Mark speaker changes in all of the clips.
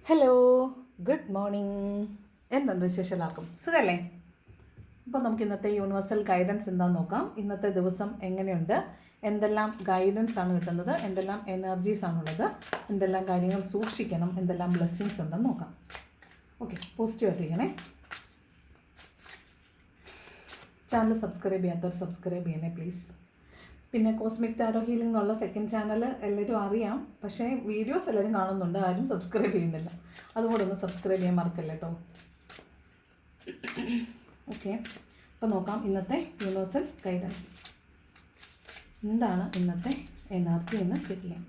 Speaker 1: Hello, good morning. എന്തുണ്ട് വിശേഷം? എല്ലാവർക്കും സുഖമല്ലേ? അപ്പോൾ നമുക്ക് ഇന്നത്തെ യൂണിവേഴ്സൽ ഗൈഡൻസ് എന്താണെന്ന് നോക്കാം. ഇന്നത്തെ ദിവസം എങ്ങനെയുണ്ട്, എന്തെല്ലാം ഗൈഡൻസ് ആണ് കിട്ടുന്നത്, എന്തെല്ലാം എനർജീസ് ആണുള്ളത്, എന്തെല്ലാം കാര്യങ്ങൾ സൂക്ഷിക്കണം, എന്തെല്ലാം ബ്ലെസ്സിങ്സ് ഉണ്ടെന്ന് നോക്കാം. ഓക്കെ, പോസിറ്റീവായിട്ടിരിക്കണേ. ചാനൽ സബ്സ്ക്രൈബ് ചെയ്യാത്തവർ സബ്സ്ക്രൈബ് ചെയ്യണേ പ്ലീസ്. പിന്നെ കോസ്മിക് ടാരോ ഹീലിംഗ് എന്നുള്ള സെക്കൻഡ് ചാനൽ എല്ലാവരും അറിയാം, പക്ഷേ വീഡിയോസ് എല്ലാവരും കാണുന്നുണ്ട്, ആരും സബ്സ്ക്രൈബ് ചെയ്യുന്നില്ല. അതുകൂടെ ഒന്ന് സബ്സ്ക്രൈബ് ചെയ്യാൻ മറക്കല്ല കേട്ടോ. ഓക്കെ, അപ്പോൾ നോക്കാം ഇന്നത്തെ യൂണിവേഴ്സൽ ഗൈഡൻസ് എന്താണ്, ഇന്നത്തെ എനർജി എന്ന് ചെക്ക് ചെയ്യാം.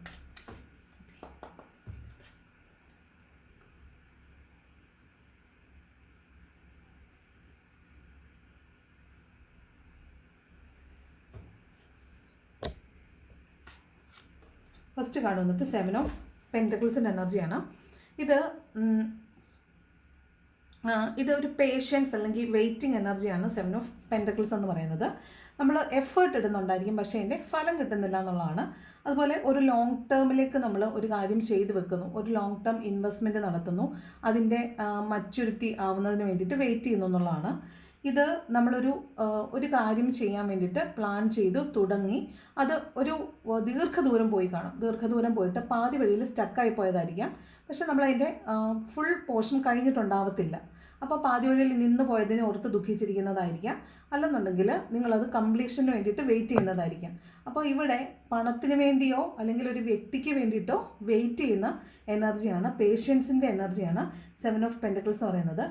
Speaker 1: ഫസ്റ്റ് കാർഡ് വന്നിട്ട് 7 ഓഫ് പെൻറ്റക്കിൾസിൻ്റെ എനർജിയാണ്. ഇതൊരു പേഷ്യൻസ് അല്ലെങ്കിൽ വെയിറ്റിംഗ് എനർജിയാണ് 7 ഓഫ് പെൻറ്റക്കിൾസ് എന്ന് പറയുന്നത്. നമ്മൾ എഫേർട്ട് ഇടുന്നുണ്ടായിരിക്കും, പക്ഷേ അതിൻ്റെ ഫലം കിട്ടുന്നില്ല എന്നുള്ളതാണ്. അതുപോലെ ഒരു ലോങ് ടേമിലേക്ക് നമ്മൾ ഒരു കാര്യം ചെയ്തു വെക്കുന്നു, ഒരു ലോങ് ടേം ഇൻവെസ്റ്റ്മെൻറ്റ് നടത്തുന്നു, അതിൻ്റെ മച്യൂരിറ്റി ആവുന്നതിന് വേണ്ടിയിട്ട് വെയിറ്റ് ചെയ്യുന്നു എന്നുള്ളതാണ്. ഇത് ഒരു കാര്യം ചെയ്യാൻ വേണ്ടിയിട്ട് പ്ലാൻ ചെയ്ത് തുടങ്ങി, അത് ഒരു ദീർഘദൂരം പോയി കാണും, ദീർഘദൂരം പോയിട്ട് പാതി വഴിയിൽ സ്റ്റക്കായി പോയതായിരിക്കാം, പക്ഷെ നമ്മളതിൻ്റെ ഫുൾ പോർഷൻ കഴിഞ്ഞിട്ടുണ്ടാവത്തില്ല. അപ്പോൾ പാതി വഴിയിൽ നിന്ന് പോയതിനെ ഓർത്ത് ദുഃഖിച്ചിരിക്കുന്നതായിരിക്കാം, അല്ലെന്നുണ്ടെങ്കിൽ നിങ്ങളത് കംപ്ലീഷന് വേണ്ടിയിട്ട് വെയിറ്റ് ചെയ്യുന്നതായിരിക്കാം. അപ്പോൾ ഇവിടെ പണത്തിന് വേണ്ടിയോ അല്ലെങ്കിൽ ഒരു വ്യക്തിക്ക് വേണ്ടിയിട്ടോ വെയിറ്റ് ചെയ്യുന്ന എനർജിയാണ്, പേഷ്യൻസിൻ്റെ എനർജിയാണ് 7 ഓഫ് പെൻറ്റക്കിൾസ് പറയുന്നത്.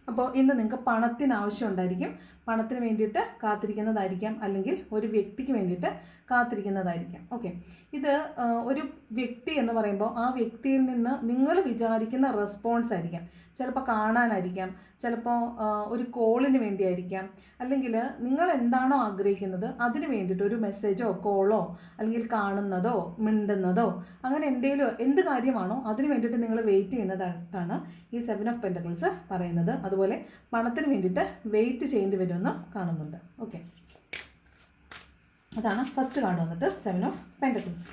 Speaker 1: അപ്പോൾ ഇന്ന് നിങ്ങൾക്ക് പണത്തിന് ആവശ്യം ഉണ്ടായിരിക്കും, പണത്തിന് വേണ്ടിയിട്ട് കാത്തിരിക്കുന്നതായിരിക്കാം, അല്ലെങ്കിൽ ഒരു വ്യക്തിക്ക് വേണ്ടിയിട്ട് കാത്തിരിക്കുന്നതായിരിക്കാം. ഓക്കെ, ഇത് ഒരു വ്യക്തി എന്ന് പറയുമ്പോൾ ആ വ്യക്തിയിൽ നിന്ന് നിങ്ങൾ വിചാരിക്കുന്ന റെസ്പോൺസ് ആയിരിക്കാം. ചിലപ്പോൾ കാണാനായിരിക്കാം, ചിലപ്പോൾ ഒരു കോളിന് വേണ്ടിയായിരിക്കാം, അല്ലെങ്കിൽ നിങ്ങൾ എന്താണോ ആഗ്രഹിക്കുന്നത് അതിന് വേണ്ടിയിട്ട് ഒരു മെസ്സേജോ കോളോ അല്ലെങ്കിൽ കാണുന്നതോ മിണ്ടുന്നതോ അങ്ങനെ എന്ത് കാര്യമാണോ അതിന് വേണ്ടിയിട്ട് നിങ്ങൾ വെയിറ്റ് ചെയ്യുന്നതായിട്ടാണ് ഈ 7 ഓഫ് പെൻറ്റക്കിൾസ് പറയുന്നത്. അതുപോലെ പണത്തിന് വേണ്ടിയിട്ട് വെയിറ്റ് ചെയ്യേണ്ടി വരുമെന്ന് കാണുന്നുണ്ട്. ഓക്കെ, അതാണ് ഫസ്റ്റ് കാർഡ് വന്നിട്ട് 7 ഓഫ് പെൻറ്റക്കിൾസ്.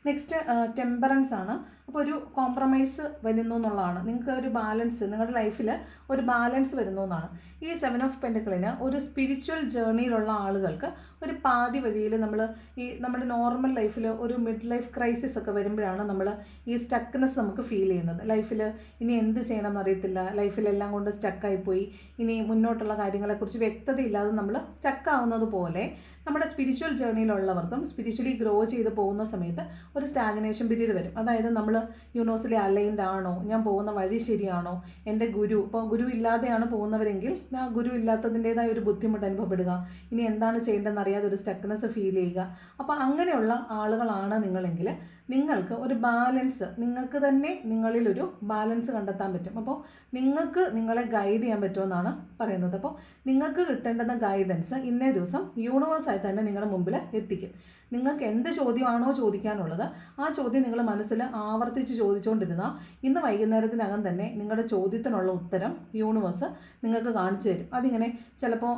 Speaker 1: നെക്സ്റ്റ് ടെമ്പറൻസ് ആണ്. അപ്പോൾ ഒരു കോംപ്രമൈസ് വരുന്നു എന്നുള്ളതാണ്, നിങ്ങൾക്ക് ഒരു ബാലൻസ്, നിങ്ങളുടെ ലൈഫിൽ ഒരു ബാലൻസ് വരുന്നു എന്നാണ്. ഈ 7 ഓഫ് പെൻറ്റക്കിളിന് ഒരു സ്പിരിച്വൽ ജേർണിയിലുള്ള ആളുകൾക്ക് ഒരു പാതി വഴിയിൽ നമ്മുടെ നോർമൽ ലൈഫിൽ ഒരു മിഡ് ലൈഫ് ക്രൈസിസ് ഒക്കെ വരുമ്പോഴാണ് നമ്മൾ ഈ സ്റ്റക്ക്നെസ് നമുക്ക് ഫീൽ ചെയ്യുന്നത്. ലൈഫിൽ ഇനി എന്ത് ചെയ്യണമെന്ന് അറിയത്തില്ല, ലൈഫിലെല്ലാം കൊണ്ട് സ്റ്റക്കായിപ്പോയി, ഇനി മുന്നോട്ടുള്ള കാര്യങ്ങളെക്കുറിച്ച് വ്യക്തതയില്ലാതെ നമ്മൾ സ്റ്റക്കാവുന്നത് പോലെ നമ്മുടെ സ്പിരിച്വൽ ജേർണിയിലുള്ളവർക്കും സ്പിരിച്വലി ഗ്രോ ചെയ്ത് പോകുന്ന സമയത്ത് ഒരു സ്റ്റാഗ്നേഷൻ പീരീഡ് വരും. അതായത് നമ്മൾ യൂണിവേഴ്സിറ്റി അലൈൻഡ് ആണോ, ഞാൻ പോകുന്ന വഴി ശരിയാണോ, എൻ്റെ ഇപ്പോൾ ഗുരു ഇല്ലാതെയാണ് പോകുന്നവരെങ്കിൽ ആ ഗുരു ഇല്ലാത്തതിൻ്റേതായ ഒരു ബുദ്ധിമുട്ട് അനുഭവപ്പെടുക, ഇനി എന്താണ് ചെയ്യേണ്ടതെന്ന് അറിയാതെ ഒരു സ്റ്റക്നെസ് ഫീൽ ചെയ്യുക. അപ്പോൾ അങ്ങനെയുള്ള ആളുകളാണ് നിങ്ങളെങ്കിൽ നിങ്ങൾക്ക് ഒരു ബാലൻസ്, നിങ്ങൾക്ക് തന്നെ നിങ്ങളിലൊരു ബാലൻസ് കണ്ടെത്താൻ പറ്റും. അപ്പോൾ നിങ്ങൾക്ക് നിങ്ങളെ ഗൈഡ് ചെയ്യാൻ പറ്റുമെന്നാണ് പറയുന്നത്. അപ്പോൾ നിങ്ങൾക്ക് കിട്ടേണ്ടുന്ന ഗൈഡൻസ് ഇന്നേ ദിവസം യൂണിവേഴ്സായിട്ട് തന്നെ നിങ്ങളുടെ മുമ്പിൽ എത്തിക്കും. നിങ്ങൾക്ക് എന്ത് ചോദ്യമാണോ ചോദിക്കാനുള്ളത് ആ ചോദ്യം നിങ്ങൾ മനസ്സിൽ ആവർത്തിച്ച് ചോദിച്ചുകൊണ്ടിരുന്നാൽ ഇന്ന് വൈകുന്നേരത്തിനകം തന്നെ നിങ്ങളുടെ ചോദ്യത്തിനുള്ള ഉത്തരം യൂണിവേഴ്സ് നിങ്ങൾക്ക് കാണിച്ചു തരും. അതിങ്ങനെ ചിലപ്പോൾ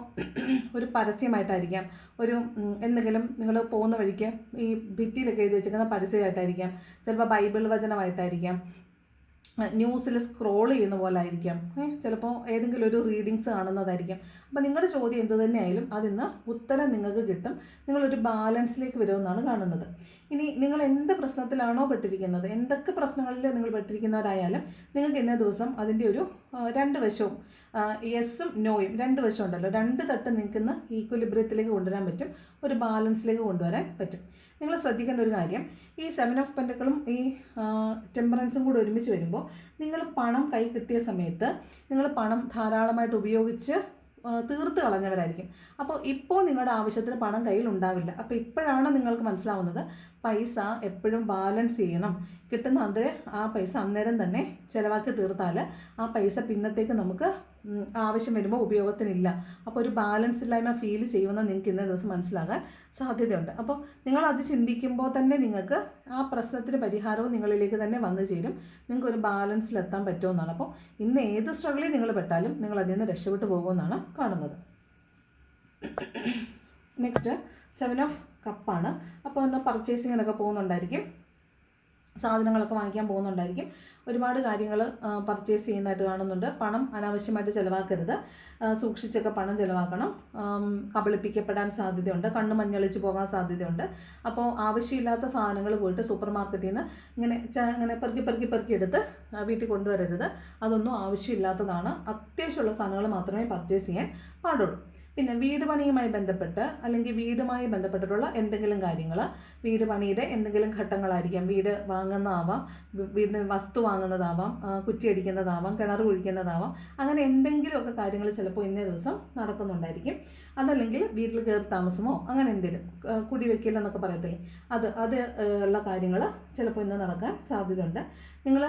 Speaker 1: ഒരു പരസ്യമായിട്ടായിരിക്കാം, എന്തെങ്കിലും നിങ്ങൾ പോകുന്ന വഴിക്ക് ഈ ഭിത്തിയിലൊക്കെ എഴുതി വെച്ചിരിക്കുന്ന പരസ്യമായിട്ടായിരിക്കാം, ചിലപ്പോൾ ബൈബിൾ വചനമായിട്ടായിരിക്കാം, ന്യൂസിൽ സ്ക്രോൾ ചെയ്യുന്ന പോലെ ആയിരിക്കാം, ചിലപ്പോൾ ഏതെങ്കിലും ഒരു റീഡിങ്സ് കാണുന്നതായിരിക്കാം. അപ്പോൾ നിങ്ങളുടെ ചോദ്യം എന്ത് തന്നെയായാലും അതിന്ന് ഉത്തരം നിങ്ങൾക്ക് കിട്ടും, നിങ്ങളൊരു ബാലൻസിലേക്ക് വരുമെന്നാണ് കാണുന്നത്. ഇനി നിങ്ങൾ എന്ത് പ്രശ്നത്തിലാണോ പെട്ടിരിക്കുന്നത്, എന്തൊക്കെ പ്രശ്നങ്ങളിൽ നിങ്ങൾ പെട്ടിരിക്കുന്നവരായാലും നിങ്ങൾക്ക് ഇന്നേ ദിവസം അതിൻ്റെ ഒരു രണ്ട് വശവും, യെസ്സും നോയും രണ്ട് വശം ഉണ്ടല്ലോ, രണ്ട് തട്ട് നിൽക്കുന്ന ഈക്വലിബ്രിയത്തിലേക്ക് കൊണ്ടുവരാൻ പറ്റും, ഒരു ബാലൻസിലേക്ക് കൊണ്ടുവരാൻ പറ്റും. നിങ്ങൾ ശ്രദ്ധിക്കേണ്ട ഒരു കാര്യം, ഈ 7 ഓഫ് പെൻറ്റക്കിളും ഈ ടെമ്പറൻസും കൂടെ ഒരുമിച്ച് വരുമ്പോൾ നിങ്ങൾ പണം കൈ കിട്ടിയ സമയത്ത് നിങ്ങൾ പണം ധാരാളമായിട്ട് ഉപയോഗിച്ച് തീർത്ത് കളഞ്ഞവരായിരിക്കും. അപ്പോൾ ഇപ്പോൾ നിങ്ങളുടെ ആവശ്യത്തിന് പണം കയ്യിൽ ഉണ്ടാവില്ല. അപ്പോൾ ഇപ്പോഴാണ് നിങ്ങൾക്ക് മനസ്സിലാവുന്നത് പൈസ എപ്പോഴും ബാലൻസ് ചെയ്യണം, കിട്ടുന്ന ആ പൈസ അന്നേരം തന്നെ ചിലവാക്കി തീർത്താൽ ആ പൈസ പിന്നത്തേക്ക് നമുക്ക് ആവശ്യം വരുമ്പോൾ ഉപയോഗത്തിനില്ല. അപ്പോൾ ഒരു ബാലൻസ് ഇല്ലായ്മ ഫീൽ ചെയ്യുമെന്ന് നിങ്ങൾക്ക് ഇന്നേ ദിവസം മനസ്സിലാകാൻ സാധ്യതയുണ്ട്. അപ്പോൾ നിങ്ങളത് ചിന്തിക്കുമ്പോൾ തന്നെ നിങ്ങൾക്ക് ആ പ്രശ്നത്തിന് പരിഹാരവും നിങ്ങളിലേക്ക് തന്നെ വന്നു ചേരും, നിങ്ങൾക്കൊരു ബാലൻസിലെത്താൻ പറ്റുമെന്നാണ്. അപ്പോൾ ഇന്ന് ഏത് സ്ട്രഗിളിൽ നിങ്ങൾ പെട്ടാലും നിങ്ങൾ അതിൽ നിന്ന് രക്ഷപ്പെട്ടു പോകുമെന്നാണ് കാണുന്നത്. നെക്സ്റ്റ് 7 ഓഫ് കപ്പാണ്. അപ്പോൾ ഒന്ന് പർച്ചേസിങ്ങിനൊക്കെ പോകുന്നുണ്ടായിരിക്കും, സാധനങ്ങളൊക്കെ വാങ്ങിക്കാൻ പോകുന്നുണ്ടായിരിക്കും. ഒരുപാട് കാര്യങ്ങൾ പർച്ചേസ് ചെയ്യുന്നതായിട്ട് കാണുന്നുണ്ട്. പണം അനാവശ്യമായിട്ട് ചിലവാക്കരുത്, സൂക്ഷിച്ചൊക്കെ പണം ചിലവാക്കണം. കബളിപ്പിക്കപ്പെടാൻ സാധ്യതയുണ്ട്, കണ്ണ് മഞ്ഞളിച്ച് പോകാൻ സാധ്യതയുണ്ട്. അപ്പോൾ ആവശ്യമില്ലാത്ത സാധനങ്ങൾ പോയിട്ട് സൂപ്പർ മാർക്കറ്റിൽ നിന്ന് ഇങ്ങനെ പെറുക്കി എടുത്ത് വീട്ടിൽ കൊണ്ടുവരരുത്. അതൊന്നും ആവശ്യമില്ലാത്തതാണ്. അത്യാവശ്യമുള്ള സാധനങ്ങൾ മാത്രമേ പർച്ചേസ് ചെയ്യാൻ പാടുള്ളൂ. പിന്നെ വീട് പണിയുമായി ബന്ധപ്പെട്ട് അല്ലെങ്കിൽ വീടുമായി ബന്ധപ്പെട്ടിട്ടുള്ള എന്തെങ്കിലും കാര്യങ്ങൾ, വീട് പണിയുടെ എന്തെങ്കിലും ഘട്ടങ്ങളായിരിക്കാം. വീട് വാങ്ങുന്നതാവാം, വീടിന് വസ്തു വാങ്ങുന്നതാവാം, കുറ്റിയടിക്കുന്നതാവാം, കിണർ കുഴിക്കുന്നതാവാം. അങ്ങനെ എന്തെങ്കിലുമൊക്കെ കാര്യങ്ങൾ ചിലപ്പോൾ ഇന്നേ ദിവസം നടക്കുന്നുണ്ടായിരിക്കും. അതല്ലെങ്കിൽ വീട്ടിൽ കയറി താമസമോ അങ്ങനെ എന്തെങ്കിലും കുടിവെക്കലെന്നൊക്കെ പറയത്തില്ലേ, അത് ഉള്ള കാര്യങ്ങൾ ചിലപ്പോൾ ഇന്ന് നടക്കാൻ സാധ്യതയുണ്ട്. നിങ്ങൾ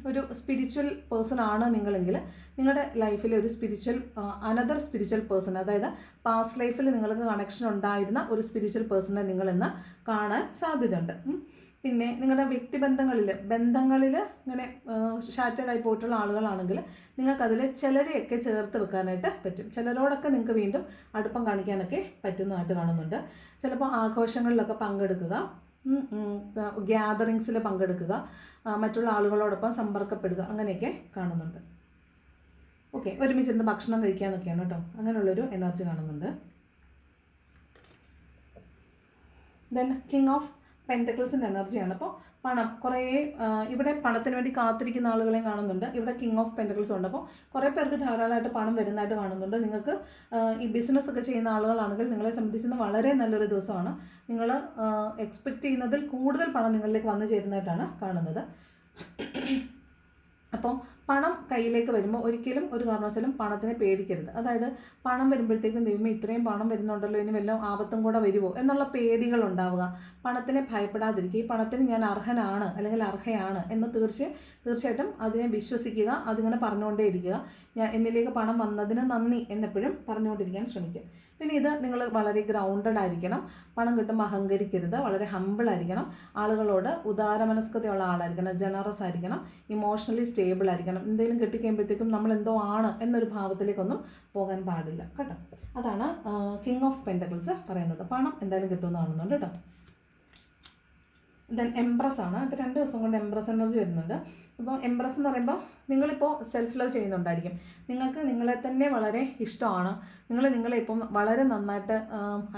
Speaker 1: ഒരു സ്പിരിച്വൽ പേഴ്സൺ ആണ് നിങ്ങളെങ്കിൽ നിങ്ങളുടെ ലൈഫിൽ ഒരു അനദർ സ്പിരിച്വൽ പേഴ്സൺ, അതായത് പാസ്റ്റ് ലൈഫിൽ നിങ്ങൾക്ക് കണക്ഷൻ ഉണ്ടായിരുന്ന ഒരു സ്പിരിച്വൽ പേഴ്സണെ നിങ്ങളിന്ന് കാണാൻ സാധ്യതയുണ്ട്. പിന്നെ നിങ്ങളുടെ വ്യക്തിബന്ധങ്ങളിൽ ഇങ്ങനെ ഷാറ്റേഡായി പോയിട്ടുള്ള ആളുകളാണെങ്കിൽ നിങ്ങൾക്കതിൽ ചിലരെയൊക്കെ ചേർത്ത് വെക്കാനായിട്ട് പറ്റും. ചിലരോടൊക്കെ നിങ്ങൾക്ക് വീണ്ടും അടുപ്പം കാണിക്കാനൊക്കെ പറ്റുന്നതായിട്ട് കാണുന്നുണ്ട്. ചിലപ്പോൾ ആഘോഷങ്ങളിലൊക്കെ പങ്കെടുക്കുക, ഗ്യാതറിങ്സിൽ പങ്കെടുക്കുക, മറ്റുള്ള ആളുകളോടൊപ്പം സമ്പർക്കപ്പെടുക, അങ്ങനെയൊക്കെ കാണുന്നുണ്ട്. ഓക്കെ, ഒരുമിച്ചിരുന്ന് ഭക്ഷണം കഴിക്കാമെന്നൊക്കെയാണ് കേട്ടോ, അങ്ങനെയുള്ളൊരു എനർജി കാണുന്നുണ്ട്. ദെൻ കിങ് ഓഫ് പെൻറ്റക്കിൾസിൻ്റെ എനർജിയാണ്. അപ്പോൾ പണം ഇവിടെ പണത്തിന് വേണ്ടി കാത്തിരിക്കുന്ന ആളുകളെയും കാണുന്നുണ്ട്. ഇവിടെ കിങ് ഓഫ് പെൻറ്റക്കിൾസ് ഉണ്ട്. അപ്പോൾ കുറേ പേർക്ക് ധാരാളമായിട്ട് പണം വരുന്നതായിട്ട് കാണുന്നുണ്ട്. നിങ്ങൾക്ക് ഈ ബിസിനസ് ഒക്കെ ചെയ്യുന്ന ആളുകളാണെങ്കിൽ നിങ്ങളെ സംബന്ധിച്ച് വളരെ നല്ലൊരു ദിവസമാണ്. നിങ്ങൾ എക്സ്പെക്റ്റ് ചെയ്യുന്നതിൽ കൂടുതൽ പണം നിങ്ങളിലേക്ക് വന്നു ചേരുന്നതായിട്ടാണ് കാണുന്നത്. അപ്പോൾ പണം കയ്യിലേക്ക് വരുമ്പോൾ ഒരിക്കലും ഒരു കാരണവശാലും പണത്തിനെ പേടിക്കരുത്. അതായത് പണം വരുമ്പോഴത്തേക്കും ദൈവമേ ഇത്രയും പണം വരുന്നുണ്ടല്ലോ, ഇനി വല്ലതും ആപത്തും കൂടെ വരുമോ എന്നുള്ള പേടികൾ ഉണ്ടാവുക. പണത്തിനെ ഭയപ്പെടാതിരിക്കുക. ഈ പണത്തിന് ഞാൻ അർഹനാണ് അല്ലെങ്കിൽ അർഹയാണ് എന്ന് തീർച്ചയായിട്ടും അതിനെ വിശ്വസിക്കുക. അതിങ്ങനെ പറഞ്ഞുകൊണ്ടേയിരിക്കുക. എന്നിലേക്ക് പണം വന്നതിന് നന്ദി എന്നെപ്പോഴും പറഞ്ഞുകൊണ്ടിരിക്കാൻ ശ്രമിക്കുക. പിന്നെ ഇത് നിങ്ങൾ വളരെ ഗ്രൗണ്ടഡ് ആയിരിക്കണം. പണം കിട്ടുമ്പോൾ അഹങ്കരിക്കരുത്. വളരെ ഹമ്പിളായിരിക്കണം. ആളുകളോട് ഉദാരമനസ്കതയുള്ള ആളായിരിക്കണം. ജനറസ് ആയിരിക്കണം. ഇമോഷണലി സ്റ്റേബിൾ ആയിരിക്കണം. എന്തെങ്കിലും കിട്ടിക്കഴിയുമ്പോഴത്തേക്കും നമ്മൾ എന്തോ ആണ് എന്നൊരു ഭാവത്തിലേക്കൊന്നും പോകാൻ പാടില്ല കേട്ടോ. അതാണ് കിങ് ഓഫ് പെൻറ്റക്കിൾസ് പറയുന്നത്. പണം എന്തായാലും കിട്ടുമെന്ന് കാണുന്നുണ്ട് കേട്ടോ. ദെൻ എംപ്രസ് ആണ്. ഇപ്പോൾ 2 ദിവസം കൊണ്ട് എംപ്രസ് എനർജി വരുന്നുണ്ട്. അപ്പോൾ എംപ്രസ് എന്ന് പറയുമ്പോൾ നിങ്ങളിപ്പോൾ സെൽഫ് ലവ് ചെയ്യുന്നുണ്ടായിരിക്കും. നിങ്ങൾക്ക് നിങ്ങളെ തന്നെ വളരെ ഇഷ്ടമാണ്. നിങ്ങളെ ഇപ്പം വളരെ നന്നായിട്ട്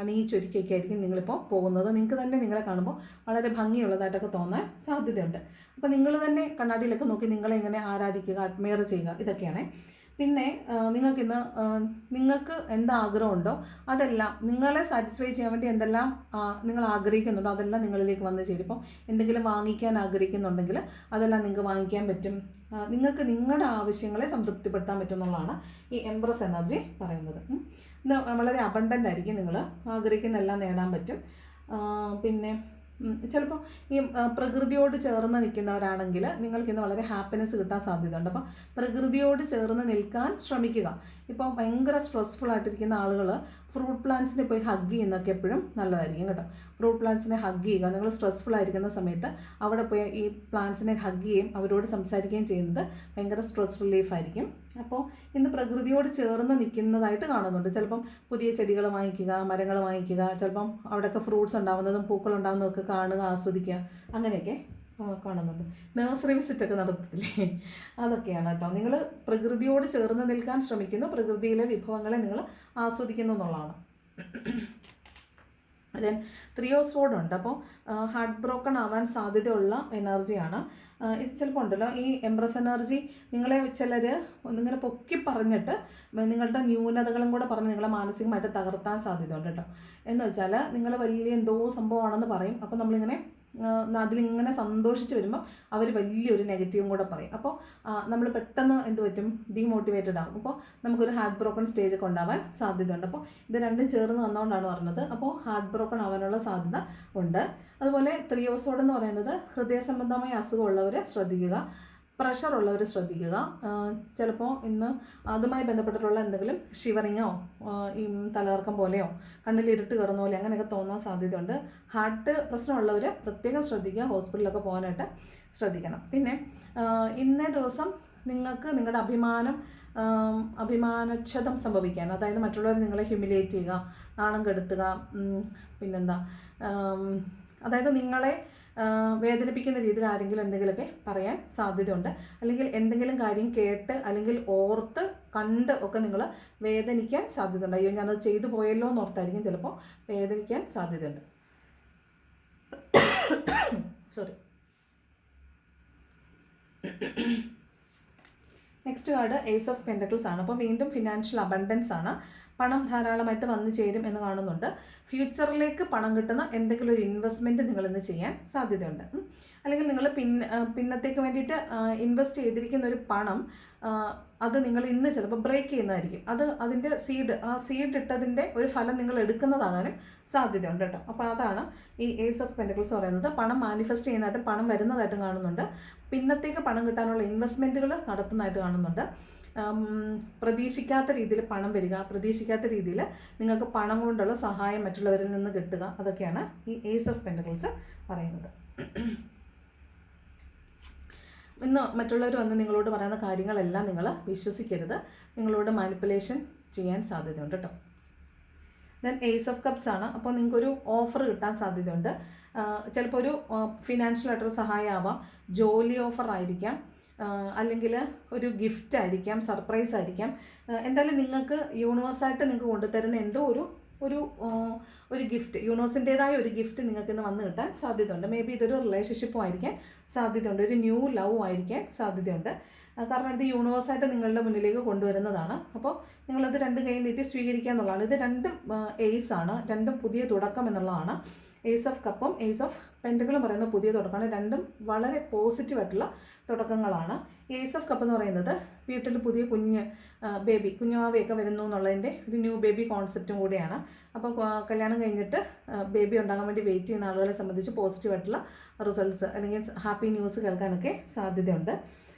Speaker 1: അണിയിച്ചൊരുക്കിയൊക്കെ ആയിരിക്കും നിങ്ങളിപ്പോൾ പോകുന്നത്. നിങ്ങൾക്ക് തന്നെ നിങ്ങളെ കാണുമ്പോൾ വളരെ ഭംഗിയുള്ളതായിട്ടൊക്കെ തോന്നാൻ സാധ്യതയുണ്ട്. അപ്പോൾ നിങ്ങൾ തന്നെ കണ്ണാടിയിലൊക്കെ നോക്കി നിങ്ങളെ ഇങ്ങനെ ആരാധിക്കുക, അഡ്മയർ ചെയ്യുക, ഇതൊക്കെയാണ്. പിന്നെ നിങ്ങൾക്ക് എന്താഗ്രഹമുണ്ടോ അതെല്ലാം നിങ്ങളെ സാറ്റിസ്ഫൈ ചെയ്യാൻ വേണ്ടി എന്തെല്ലാം നിങ്ങൾ ആഗ്രഹിക്കുന്നുണ്ടോ അതെല്ലാം നിങ്ങളിലേക്ക് വന്ന് ചേരും. ഇപ്പോൾ എന്തെങ്കിലും വാങ്ങിക്കാൻ ആഗ്രഹിക്കുന്നുണ്ടെങ്കിൽ അതെല്ലാം നിങ്ങൾക്ക് വാങ്ങിക്കാൻ പറ്റും. നിങ്ങൾക്ക് നിങ്ങളുടെ ആവശ്യങ്ങളെ സംതൃപ്തിപ്പെടുത്താൻ പറ്റും എന്നുള്ളതാണ് ഈ എംപ്രസ് എനർജി പറയുന്നത്. ഇത് വളരെ അബണ്ടൻ്റ് ആയിരിക്കും. നിങ്ങൾ ആഗ്രഹിക്കുന്ന എല്ലാം നേടാൻ പറ്റും. പിന്നെ ചിലപ്പോൾ ഈ പ്രകൃതിയോട് ചേർന്ന് നിൽക്കുന്നവരാണെങ്കിൽ നിങ്ങൾക്കിന്ന് വളരെ ഹാപ്പിനെസ് കിട്ടാൻ സാധ്യതയുണ്ട്. അപ്പോൾ പ്രകൃതിയോട് ചേർന്ന് നിൽക്കാൻ ശ്രമിക്കുക. ഇപ്പോൾ ഭയങ്കര സ്ട്രെസ്ഫുൾ ആയിട്ടിരിക്കുന്ന ആളുകൾ ഫ്രൂട്ട് പ്ലാന്റ്സിനെ പോയി ഹഗ് ചെയ്യുന്നതൊക്കെ എപ്പോഴും നല്ലതായിരിക്കും കേട്ടോ. ഫ്രൂട്ട് പ്ലാന്റ്സിനെ ഹഗ് ചെയ്യുക. നിങ്ങൾ സ്ട്രെസ്ഫുൾ ആയിരിക്കുന്ന സമയത്ത് അവിടെ പോയി ഈ പ്ലാന്റ്സിനെ ഹഗ് ചെയ്യുകയും അവരോട് സംസാരിക്കുകയും ചെയ്യുന്നത് ഭയങ്കര സ്ട്രെസ് റിലീഫായിരിക്കും. അപ്പോൾ ഇന്ന് പ്രകൃതിയോട് ചേർന്ന് നിൽക്കുന്നതായിട്ട് കാണുന്നുണ്ട്. ചിലപ്പം പുതിയ ചെടികൾ വാങ്ങിക്കുക, മരങ്ങൾ വാങ്ങിക്കുക, ചിലപ്പം അവിടെയൊക്കെ ഫ്രൂട്ട്സ് ഉണ്ടാകുന്നതും പൂക്കൾ ഉണ്ടാകുന്നതൊക്കെ കാണുക, ആസ്വദിക്കുക, അങ്ങനെയൊക്കെ കാണുന്നുണ്ട്. നഴ്സറി വിസിറ്റൊക്കെ നടത്തത്തില്ലേ, അതൊക്കെയാണ് കേട്ടോ. നിങ്ങൾ പ്രകൃതിയോട് ചേർന്ന് നിൽക്കാൻ ശ്രമിക്കുന്നു, പ്രകൃതിയിലെ വിഭവങ്ങളെ നിങ്ങൾ ആസ്വദിക്കുന്നു എന്നുള്ളതാണ്. ദെൻ 3 ഓഫ് സ്വോർഡ് ഉണ്ട്. അപ്പോൾ ഹാർട്ട് ബ്രോക്കൺ ആവാൻ സാധ്യതയുള്ള എനർജിയാണ് ഇത്. ചിലപ്പോൾ ഉണ്ടല്ലോ ഈ എംപ്രസ് എനർജി നിങ്ങളെ ചിലർ ഒന്നിങ്ങനെ പൊക്കി പറഞ്ഞിട്ട് നിങ്ങളുടെ ന്യൂനതകളും കൂടെ പറഞ്ഞ് നിങ്ങളെ മാനസികമായിട്ട് തകർത്താൻ സാധ്യതയുണ്ട് കേട്ടോ. എന്ന് വെച്ചാൽ നിങ്ങൾ വലിയ എന്തോ സംഭവമാണെന്ന് പറയും. അപ്പോൾ നമ്മളിങ്ങനെ അതിലിങ്ങനെ സന്തോഷിച്ച് വരുമ്പോൾ അവർ വലിയൊരു നെഗറ്റീവും കൂടെ പറയും. അപ്പോൾ നമ്മൾ പെട്ടെന്ന് എന്ത് പറ്റും, ഡീമോട്ടിവേറ്റഡ് ആകും. അപ്പോൾ നമുക്കൊരു ഹാർട്ട് ബ്രോക്കൺ സ്റ്റേജൊക്കെ ഉണ്ടാവാൻ സാധ്യതയുണ്ട്. അപ്പോൾ ഇത് രണ്ടും ചേർന്ന് വന്നുകൊണ്ടാണ് പറഞ്ഞത്. അപ്പോൾ ഹാർട്ട് ബ്രോക്കൺ ആവാനുള്ള സാധ്യത ഉണ്ട്. അതുപോലെ 3 ഓഫ് സ്വോർഡ് എന്ന് പറയുന്നത് ഹൃദയ സംബന്ധമായ അസുഖമുള്ളവരെ ശ്രദ്ധിക്കുക, പ്രഷർ ഉള്ളവർ ശ്രദ്ധിക്കുക. ചിലപ്പോൾ ഇന്ന് അതുമായി ബന്ധപ്പെട്ടിട്ടുള്ള എന്തെങ്കിലും ഷിവറിങ്ങോ ഈ തലകറക്കം പോലെയോ കണ്ണിൽ ഇരുട്ട് കയറുന്ന പോലെ അങ്ങനെയൊക്കെ തോന്നാൻ സാധ്യതയുണ്ട്. ഹാർട്ട് പ്രശ്നമുള്ളവർ പ്രത്യേകം ശ്രദ്ധിക്കുക, ഹോസ്പിറ്റലിലൊക്കെ പോകാനായിട്ട് ശ്രദ്ധിക്കണം. പിന്നെ ഇന്നേ ദിവസം നിങ്ങൾക്ക് നിങ്ങളുടെ അഭിമാനക്ഷതം സംഭവിക്കാൻ, അതായത് മറ്റുള്ളവർ നിങ്ങളെ ഹ്യൂമിലിയേറ്റ് ചെയ്യുക, നാണം കെടുത്തുക, പിന്നെന്താ, അതായത് നിങ്ങളെ വേദനിപ്പിക്കുന്ന രീതിയിൽ ആരെങ്കിലും എന്തെങ്കിലുമൊക്കെ പറയാൻ സാധ്യതയുണ്ട്. അല്ലെങ്കിൽ എന്തെങ്കിലും കാര്യം കേട്ട് അല്ലെങ്കിൽ ഓർത്ത് കണ്ട് ഒക്കെ നിങ്ങൾ വേദനിക്കാൻ സാധ്യതയുണ്ട്. അയ്യോ ഞാനത് ചെയ്തു പോയല്ലോ എന്നോർത്തായിരിക്കും ചിലപ്പോൾ വേദനിക്കാൻ സാധ്യതയുണ്ട്. Sorry. Next card ace of pentacles ആണ്. അപ്പോൾ വീണ്ടും ഫിനാൻഷ്യൽ അബണ്ടൻസ് ആണ്. പണം ധാരാളമായിട്ട് വന്നു ചേരും എന്ന് കാണുന്നുണ്ട്. ഫ്യൂച്ചറിലേക്ക് പണം കിട്ടുന്ന എന്തെങ്കിലും ഒരു ഇൻവെസ്റ്റ്മെൻറ്റ് നിങ്ങളിന്ന് ചെയ്യാൻ സാധ്യതയുണ്ട്. അല്ലെങ്കിൽ നിങ്ങൾ പിന്നത്തേക്ക് വേണ്ടിയിട്ട് ഇൻവെസ്റ്റ് ചെയ്തിരിക്കുന്ന ഒരു പണം അത് നിങ്ങൾ ഇന്ന് ചിലപ്പോൾ ബ്രേക്ക് ചെയ്യുന്നതായിരിക്കും. അതിൻ്റെ സീഡ് ഇട്ടതിൻ്റെ ഒരു ഫലം നിങ്ങൾ എടുക്കുന്നതാകാനും സാധ്യതയുണ്ട് കേട്ടോ. അപ്പോൾ അതാണ് ഈ ഏസ് ഓഫ് പെൻറ്റക്കിൾസ് പറയുന്നത്. പണം മാനിഫെസ്റ്റ് ചെയ്യുന്നതായിട്ടും പണം വരുന്നതായിട്ടും കാണുന്നുണ്ട്. പിന്നത്തേക്ക് പണം കിട്ടാനുള്ള ഇൻവെസ്റ്റ്മെൻറ്റുകൾ നടത്തുന്നതായിട്ട് കാണുന്നുണ്ട്. പ്രതീക്ഷിക്കാത്ത രീതിയിൽ പണം വരിക, പ്രതീക്ഷിക്കാത്ത രീതിയിൽ നിങ്ങൾക്ക് പണം കൊണ്ടുള്ള സഹായം മറ്റുള്ളവരിൽ നിന്ന് കിട്ടുക, അതൊക്കെയാണ് ഈ ഏസ് ഓഫ് പെൻറ്റക്കിൾസ് പറയുന്നത്. ഇന്ന് മറ്റുള്ളവർ വന്ന് നിങ്ങളോട് പറയുന്ന കാര്യങ്ങളെല്ലാം നിങ്ങൾ വിശ്വസിക്കരുത്. നിങ്ങളോട് മാനിപ്പുലേഷൻ ചെയ്യാൻ സാധ്യതയുണ്ട് കേട്ടോ. ദെൻ ഏസ് ഓഫ് കപ്സ് ആണ്. അപ്പോൾ നിങ്ങൾക്കൊരു ഓഫർ കിട്ടാൻ സാധ്യതയുണ്ട്. ചിലപ്പോൾ ഒരു ഫിനാൻഷ്യൽ ആയിട്ടൊരു സഹായമാവാം, ജോലി ഓഫർ ആയിരിക്കാം, അല്ലെങ്കിൽ ഒരു ഗിഫ്റ്റ് ആയിരിക്കാം, സർപ്രൈസ് ആയിരിക്കാം. എന്തായാലും നിങ്ങൾക്ക് യൂണിവേഴ്സായിട്ട് നിങ്ങൾക്ക് കൊണ്ടുതരുന്ന എന്തോ ഒരു ഗിഫ്റ്റ്, യൂണിവേഴ്സിൻ്റേതായ ഒരു ഗിഫ്റ്റ് നിങ്ങൾക്ക് ഇന്ന് വന്ന് കിട്ടാൻ സാധ്യതയുണ്ട്. മേ ബി ഇതൊരു റിലേഷൻഷിപ്പും ആയിരിക്കാൻ സാധ്യതയുണ്ട്, ഒരു ന്യൂ ലവ് ആയിരിക്കാൻ സാധ്യതയുണ്ട്. കാരണം ഇത് യൂണിവേഴ്സായിട്ട് നിങ്ങളുടെ മുന്നിലേക്ക് കൊണ്ടുവരുന്നതാണ്. അപ്പോൾ നിങ്ങളത് രണ്ട് കൈ നീട്ടി സ്വീകരിക്കുക എന്നുള്ളതാണ്. ഇത് രണ്ടും ഏസ് ആണ്, രണ്ടും പുതിയ തുടക്കം എന്നുള്ളതാണ്. ഏസ് ഓഫ് കപ്പും ഏസ് ഓഫ് പെൻറ്റക്കിളും പറയുന്ന പുതിയ തുടക്കമാണ്. രണ്ടും വളരെ പോസിറ്റീവായിട്ടുള്ള തുടക്കങ്ങളാണ്. ഏസ് ഓഫ് കപ്പ് എന്ന് പറയുന്നത് വീട്ടിൽ പുതിയ കുഞ്ഞുവാവയൊക്കെ വരുന്നു എന്നുള്ളതിൻ്റെ ഒരു ന്യൂ ബേബി കോൺസെപ്റ്റും കൂടിയാണ്. അപ്പോൾ കല്യാണം കഴിഞ്ഞിട്ട് ബേബി ഉണ്ടാകാൻ വേണ്ടി വെയിറ്റ് ചെയ്യുന്ന ആളുകളെ സംബന്ധിച്ച് പോസിറ്റീവായിട്ടുള്ള റിസൾട്ട്സ് അല്ലെങ്കിൽ ഹാപ്പി ന്യൂസ് കേൾക്കാനൊക്കെ സാധ്യതയുണ്ട്.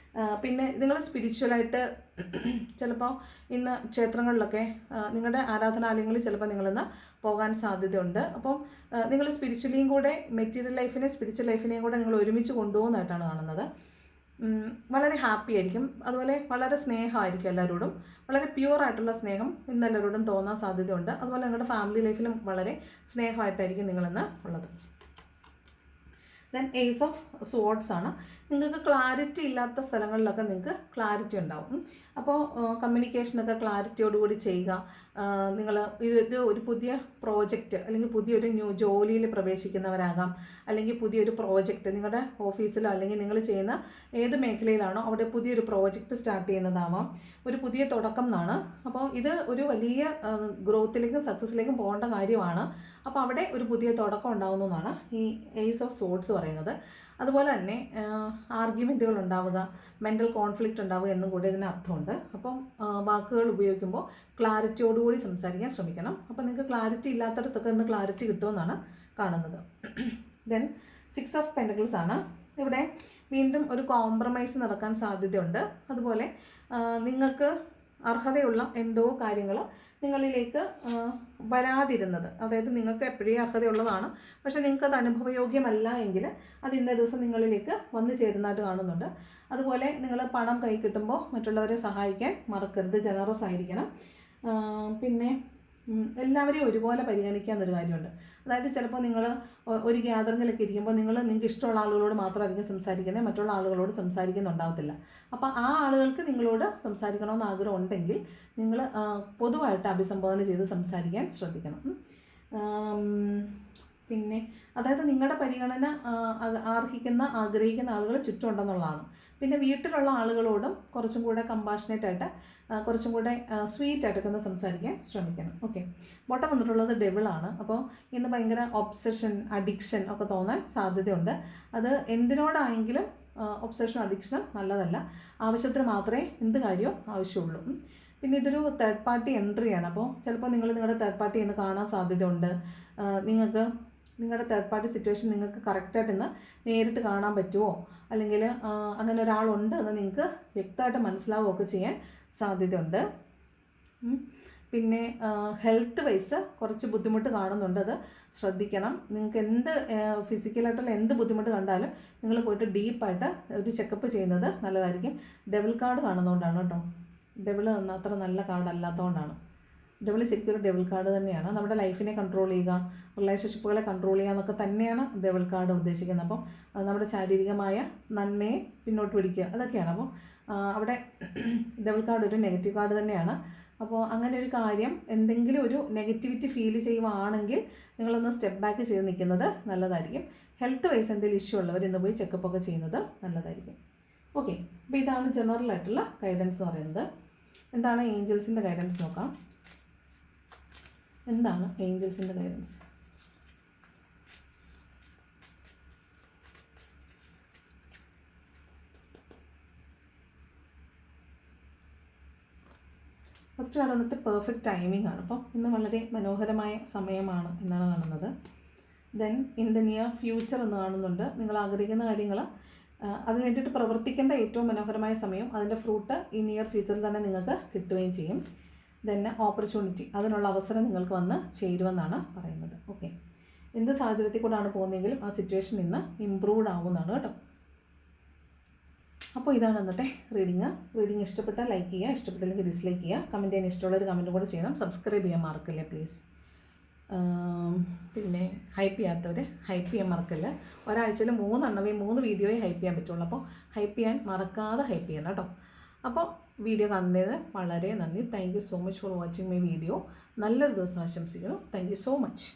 Speaker 1: പിന്നെ നിങ്ങൾ സ്പിരിച്വലായിട്ട് ചിലപ്പോൾ ഇന്ന് ക്ഷേത്രങ്ങളിലൊക്കെ നിങ്ങളുടെ ആരാധനാലയങ്ങളിൽ ചിലപ്പോൾ നിങ്ങളിന്ന് പോകാൻ സാധ്യതയുണ്ട്. അപ്പോൾ നിങ്ങൾ സ്പിരിച്വലിയും കൂടെ സ്പിരിച്വൽ ലൈഫിനെയും കൂടെ നിങ്ങൾ ഒരുമിച്ച് കൊണ്ടുപോകുന്നതായിട്ടാണ് കാണുന്നത്. വളരെ ഹാപ്പി ആയിരിക്കും. അതുപോലെ വളരെ സ്നേഹമായിരിക്കും എല്ലാവരോടും. വളരെ പ്യുവറായിട്ടുള്ള സ്നേഹം ഇന്ന് എല്ലാവരോടും തോന്നാൻ സാധ്യതയുണ്ട്. അതുപോലെ നിങ്ങളുടെ ഫാമിലി ലൈഫിലും വളരെ സ്നേഹമായിട്ടായിരിക്കും നിങ്ങളിന്ന് ഉള്ളത്. ദെൻ ഏസ് ഓഫ് സ്വോർഡ്സ് ആണ്. നിങ്ങൾക്ക് ക്ലാരിറ്റി ഇല്ലാത്ത സ്ഥലങ്ങളിലൊക്കെ നിങ്ങൾക്ക് ക്ലാരിറ്റി ഉണ്ടാവും. അപ്പോൾ കമ്മ്യൂണിക്കേഷനൊക്കെ ക്ലാരിറ്റിയോടുകൂടി ചെയ്യുക. നിങ്ങൾ ഇത് ഒരു പുതിയ പ്രോജക്റ്റ് അല്ലെങ്കിൽ പുതിയൊരു ജോലിയിൽ പ്രവേശിക്കുന്നവരാകാം, അല്ലെങ്കിൽ പുതിയൊരു പ്രോജക്റ്റ് നിങ്ങളുടെ ഓഫീസിലോ അല്ലെങ്കിൽ നിങ്ങൾ ചെയ്യുന്ന ഏത് മേഖലയിലാണോ അവിടെ പുതിയൊരു പ്രോജക്റ്റ് സ്റ്റാർട്ട് ചെയ്യുന്നതാവാം. ഒരു പുതിയ തുടക്കം എന്നാണ്. അപ്പോൾ ഇത് ഒരു വലിയ ഗ്രോത്തിലേക്കും സക്സസ്സിലേക്കും പോകേണ്ട കാര്യമാണ്. അപ്പോൾ അവിടെ ഒരു പുതിയ തുടക്കം ഉണ്ടാകുന്നതാണ് ഈ ഏസ് ഓഫ് സോർഡ്സ് പറയുന്നത്. അതുപോലെ തന്നെ ആർഗ്യുമെൻറ്റുകൾ ഉണ്ടാവുക, മെൻ്റൽ കോൺഫ്ലിക്റ്റ് ഉണ്ടാവുക എന്നും കൂടി ഇതിന് അർത്ഥമുണ്ട്. അപ്പം വാക്കുകൾ ഉപയോഗിക്കുമ്പോൾ ക്ലാരിറ്റിയോടുകൂടി സംസാരിക്കാൻ ശ്രമിക്കണം. അപ്പോൾ നിങ്ങൾക്ക് ക്ലാരിറ്റി ഇല്ലാത്തടത്തൊക്കെ ഇന്ന് ക്ലാരിറ്റി കിട്ടുമെന്നാണ് കാണുന്നത്. ദെൻ 6 ഓഫ് പെൻറ്റക്കിൾസ് ആണ്. ഇവിടെ വീണ്ടും ഒരു കോംപ്രമൈസ് നടക്കാൻ സാധ്യതയുണ്ട്. അതുപോലെ നിങ്ങൾക്ക് അർഹതയുള്ള എന്തോ കാര്യങ്ങൾ നിങ്ങളിലേക്ക് വരാതിരുന്നത്, അതായത് നിങ്ങൾക്ക് എപ്പോഴേ അർഹതയുള്ളതാണ്, പക്ഷേ നിങ്ങൾക്കത് അനുഭവയോഗ്യമല്ല എങ്കിൽ അത് ഇന്നേ ദിവസം നിങ്ങളിലേക്ക് വന്നു ചേരുന്നതായിട്ട് കാണുന്നുണ്ട്. അതുപോലെ നിങ്ങൾ പണം കൈ കിട്ടുമ്പോൾ മറ്റുള്ളവരെ സഹായിക്കാൻ മറക്കരുത്, ജനറസ് ആയിരിക്കണം. പിന്നെ എല്ലാവരെയും ഒരുപോലെ പരിഗണിക്കാമെന്നൊരു കാര്യമുണ്ട്. അതായത് ചിലപ്പോൾ നിങ്ങൾ ഒരു ഗ്യാതറിങ്ങിലൊക്കെ ഇരിക്കുമ്പോൾ നിങ്ങൾക്ക് ഇഷ്ടമുള്ള ആളുകളോട് മാത്രമായിരിക്കും സംസാരിക്കുന്നത്, മറ്റുള്ള ആളുകളോട് സംസാരിക്കുന്നുണ്ടാവത്തില്ല. അപ്പോൾ ആ ആളുകൾക്ക് നിങ്ങളോട് സംസാരിക്കണമെന്ന് ആഗ്രഹം ഉണ്ടെങ്കിൽ നിങ്ങൾ പൊതുവായിട്ട് അഭിസംബോധന ചെയ്ത് സംസാരിക്കാൻ ശ്രദ്ധിക്കണം. പിന്നെ അതായത് നിങ്ങളുടെ പരിഗണന ആഗ്രഹിക്കുന്ന ആളുകൾ ചുറ്റുമുണ്ടെന്നുള്ളതാണ്. പിന്നെ വീട്ടിലുള്ള ആളുകളോടും കുറച്ചും കൂടെ കമ്പാഷനേറ്റായിട്ട് കുറച്ചും കൂടെ സ്വീറ്റായിട്ടൊക്കെ ഒന്ന് സംസാരിക്കാൻ ശ്രമിക്കണം. ഓക്കെ, ബോട്ടം വന്നിട്ടുള്ളത് ഡെവിളാണ്. അപ്പോൾ ഇന്ന് ഭയങ്കര ഒബ്സഷൻ, അഡിക്ഷൻ ഒക്കെ തോന്നാൻ സാധ്യതയുണ്ട്. അത് എന്തിനോടായെങ്കിലും ഒബ്സഷനും അഡിക്ഷനും നല്ലതല്ല. ആവശ്യത്തിന് മാത്രമേ എന്ത് കാര്യവും ആവശ്യമുള്ളൂ. പിന്നെ ഇതൊരു തേർഡ് പാർട്ടി എൻട്രിയാണ്. അപ്പോൾ ചിലപ്പോൾ നിങ്ങളുടെ തേർഡ് പാർട്ടി എന്ന് കാണാൻ സാധ്യതയുണ്ട്. നിങ്ങളുടെ തേർഡ് പാർട്ടി സിറ്റുവേഷൻ നിങ്ങൾക്ക് കറക്റ്റായിട്ട് ഇന്ന് നേരിട്ട് കാണാൻ പറ്റുമോ, അല്ലെങ്കിൽ അങ്ങനെ ഒരാളുണ്ട് എന്ന് നിങ്ങൾക്ക് വ്യക്തമായിട്ട് മനസ്സിലാവുകയൊക്കെ ചെയ്യാൻ സാധ്യതയുണ്ട്. പിന്നെ ഹെൽത്ത് വൈസ് കുറച്ച് ബുദ്ധിമുട്ട് കാണുന്നുണ്ട്, അത് ശ്രദ്ധിക്കണം. നിങ്ങൾക്ക് ഫിസിക്കലായിട്ടുള്ള എന്ത് ബുദ്ധിമുട്ട് കണ്ടാലും നിങ്ങൾ പോയിട്ട് ഡീപ്പായിട്ട് ഒരു ചെക്കപ്പ് ചെയ്യുന്നത് നല്ലതായിരിക്കും. ഡെവിൾ കാർഡ് കാണുന്നതുകൊണ്ടാണ് കേട്ടോ. ഡെവിൾ അത്ര നല്ല കാർഡ് അല്ലാത്തതുകൊണ്ടാണ്. ഡെവിൾ ശരിക്കും ഒരു ഡെവിൾ കാർഡ് തന്നെയാണ്. നമ്മുടെ ലൈഫിനെ കൺട്രോൾ ചെയ്യുക, റിലേഷൻഷിപ്പുകളെ കൺട്രോൾ ചെയ്യുക എന്നൊക്കെ തന്നെയാണ് ഡെവിൾ കാർഡ് ഉദ്ദേശിക്കുന്നത്. അപ്പം നമ്മുടെ ശാരീരികമായ നന്മയെ പിന്നോട്ട് പിടിക്കുക അതൊക്കെയാണ്. അപ്പോൾ അവിടെ ഡെവിൾ കാർഡ് ഒരു നെഗറ്റീവ് കാർഡ് തന്നെയാണ്. അപ്പോൾ അങ്ങനെ ഒരു കാര്യം എന്തെങ്കിലും ഒരു നെഗറ്റിവിറ്റി ഫീൽ ചെയ്യുവാണെങ്കിൽ നിങ്ങളൊന്ന് സ്റ്റെപ്പ് ബാക്ക് ചെയ്ത് നിൽക്കുന്നത് നല്ലതായിരിക്കും. ഹെൽത്ത് വൈസ് എന്തെങ്കിലും ഇഷ്യൂ ഉള്ളവർ ഇന്ന് പോയി ചെക്കപ്പൊക്കെ ചെയ്യുന്നത് നല്ലതായിരിക്കും. ഓക്കെ, അപ്പോൾ ഇതാണ് ജനറൽ ആയിട്ടുള്ള ഗൈഡൻസ് എന്ന് പറയുന്നത്. എന്താണ് ഏഞ്ചൽസിൻ്റെ ഗൈഡൻസ് നോക്കാം. എന്താണ് ഏഞ്ചൽസിൻ്റെ ഗൈഡൻസ്? ഫസ്റ്റ് കാർഡ് വന്നിട്ട് പെർഫെക്റ്റ് ടൈമിംഗ് ആണ്. അപ്പം ഇന്ന് വളരെ മനോഹരമായ സമയമാണ് എന്നാണ് കാണുന്നത്. Then in the near future എന്ന് കാണുന്നുണ്ട്. നിങ്ങൾ ആഗ്രഹിക്കുന്ന കാര്യങ്ങൾ അതിന് വേണ്ടിയിട്ട് പ്രവർത്തിക്കേണ്ട ഏറ്റവും മനോഹരമായ സമയം, അതിൻ്റെ ഫ്രൂട്ട് ഈ നിയർ ഫ്യൂച്ചറിൽ തന്നെ നിങ്ങൾക്ക് കിട്ടുകയും ചെയ്യും. ദെൻ ഓപ്പർച്യൂണിറ്റി, അതിനുള്ള അവസരം നിങ്ങൾക്ക് വന്ന് ചേരുമെന്നാണ് പറയുന്നത്. ഓക്കെ, എന്ത് സാഹചര്യത്തിൽ കൂടെയാണ് പോകുന്നതെങ്കിലും ആ സിറ്റുവേഷൻ ഇന്ന് ഇമ്പ്രൂവ്ഡ് ആവുന്നതാണ് കേട്ടോ. അപ്പോൾ ഇതാണ് ഇന്നത്തെ റീഡിങ് ഇഷ്ടപ്പെട്ടാൽ ലൈക്ക് ചെയ്യുക, ഇഷ്ടപ്പെട്ടില്ലെങ്കിൽ ഡിസ്ലൈക്ക് ചെയ്യുക. കമൻറ്റ് ചെയ്യാൻ ഇഷ്ടമുള്ളൊരു കമൻറ്റും കൂടെ ചെയ്യണം. സബ്സ്ക്രൈബ് ചെയ്യാൻ മറക്കില്ല പ്ലീസ്. പിന്നെ ഹൈപ്പ് ചെയ്യാത്തവർ ഹൈപ്പ് ചെയ്യാൻ മറക്കില്ല. ഒരാഴ്ചയിൽ 3 വീഡിയോയെ ഹൈപ്പ് ചെയ്യാൻ പറ്റുള്ളൂ. അപ്പോൾ ഹൈപ്പ് ചെയ്യാൻ മറക്കാതെ ഹൈപ്പ് ചെയ്യണം കേട്ടോ. അപ്പോൾ വീഡിയോ കണ്ടത് വളരെ നന്ദി. Thank you so much for watching my video. നല്ലൊരു ദിവസം ആശംസിക്കുന്നു. Thank you so much.